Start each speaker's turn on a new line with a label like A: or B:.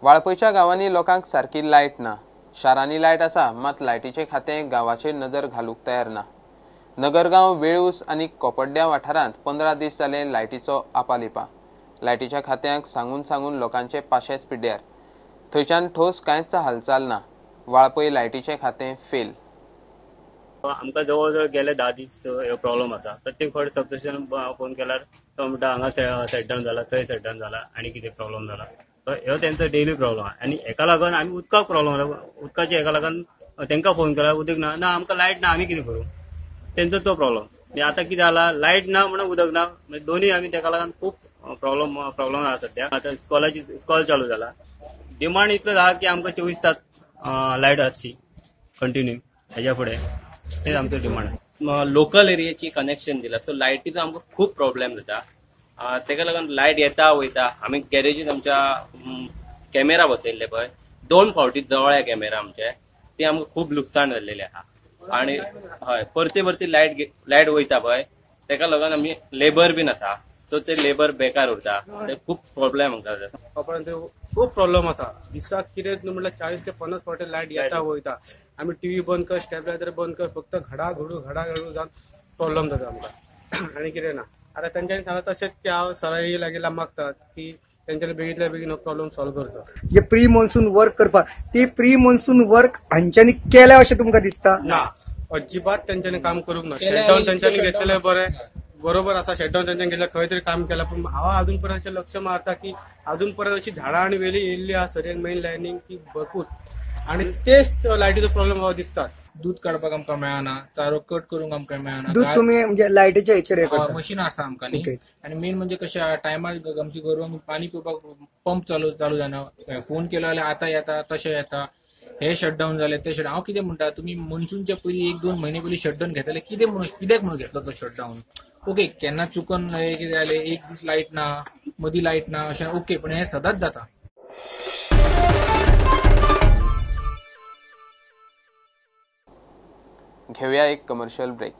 A: वाळपयच्या गावांनी लोकांक सारकी लायट ना। शारांनी लायट आसा, मात लायटीचे खातें गावाचेर नजर घालूंक तयार ना। नगरगांव, वेळूस आनी कोपड्ड्या वाठारांत 15 दीस जाले लायटीचो आपालिपा। लायटीच्या खात्यांक सांगून लोकांचे पाशेच पिड्ड्यार। थंयच्यान ठोस कांयच हालचाल ना। वाळपय लायटीचे खातें फेल।
B: आमकां जवळ जवळ गेले 10 दीस ह्यो प्रॉब्लेम आसा। प्रत्येक फावटी सबस्टेशन फोन केल्यार तो म्हणटा हांगा सेटडावन जाला, थंय सेटडावन जाला आनी कितें प्रॉब्लेम जाला। सो ह्यो तेंचो डेली प्रॉब्लेम आहा। आनी हेका लागून आमी उदकाक प्रॉब्लेम जाला। उदकाचे हेका लागून तेंकां फोन केल्यार उदक ना आमकां लायट ना, आमी कितें करूं? तेंचो तो प्रॉब्लेम। आतां कितें जाला, लायट ना म्हणून उदक ना, दोन्ही आमी तेका लागून खूब प्रॉब्लेम आहा सध्या। आतां स्कॉल चालू जाला। डिमांड इतलो आहा की आमकां 24 तास लायट आसची कंटिन्यू। हेच्या फुडें तेच आमचो डिमांड आहे।
C: लोकल एरियाची कनेक्शन दिला, सो लायटीचो आमकां खूब प्रॉब्लेम जाता। तेका लागून लायट येता वयता। आमी गॅरेजीत आमच्या कॅमेरा बसयल्ले पळय, 2 फावटी जवळ कॅमेरा आमचे, ते आमकां खूब लुकसाण जाल्लेले आहा। आनी हय, परती लायट वयता पळय, तेका लागून आमी लेबर बीन आसा, सो ते लेबर बेकार उरता। ते खूब प्रॉब्लेम आमकां जाता।
D: खूप प्रॉब्लेम आसा। दिसाक कितें न्हू म्हणल्यार 40 ते 50 फावटी लायट येता वयता। आमी टीव्ही बंद कर, स्टेबलायझर बंद कर, फक्त घडाघडू जावन प्रॉब्लेम जाता आमकां। आनी कितें ना, आतां तेंच्यांनी सांगता तशेंच ते हांव सराई लागीं मागतात की तेंच्यांनी बेगींतल्या बेगीन हो प्रॉब्लेम सॉल्व करचो।
E: जे प्री मॉन्सून वर्क करपाक, ती प्री मॉन्सून वर्क हांच्यांनी केल्या अशें तुमकां दिसता?
D: ना, अजिबात तेंच्यांनी काम करूंक ना। शटडावन तेंच्यांनी घेतलेले बरोबर आसा। शटडावन तेंच्यांनी घेतलं, खंय तरी काम केला, पण हांव अजून पर्यंत अशें लक्ष मारता की अजून पर्यंत अशी झाडां आणि वेली येयल्ली आहा सगळ्यांक मेन लायनींग की भरपूर, आणि तेच लायटीचो प्रॉब्लेम म्हाका दिसता।
F: दूध काडपाक आमकां मेळना, चारो कट करूंक आमकां मेळना।
E: दूध तुमी म्हणजे लायटीच्या हेचेर
F: मशीन आसा आमकां न्ही। आनी मेन म्हणजे कशें टायमार आमची गोरवांक पाणी पिवपाक पंप चालू जायना। फोन केलो जाल्यार आतां येता, तशें येता, हे शटडावन जाले, ते शटडावन। हांव कितें म्हणटा, तुमी मॉन्सूनच्या पयलीं 1-2 म्हयने पयलीं शटडावन घेतले, कित्याक म्हणून घेतलो तो शटडावन? ओके, केन्ना चुकून कितें जालें, एक दीस लायट ना, मदीं लायट ना अशें ओके, पण हें सदांच जाता।
A: घेऊया एक कमर्शियल ब्रेक।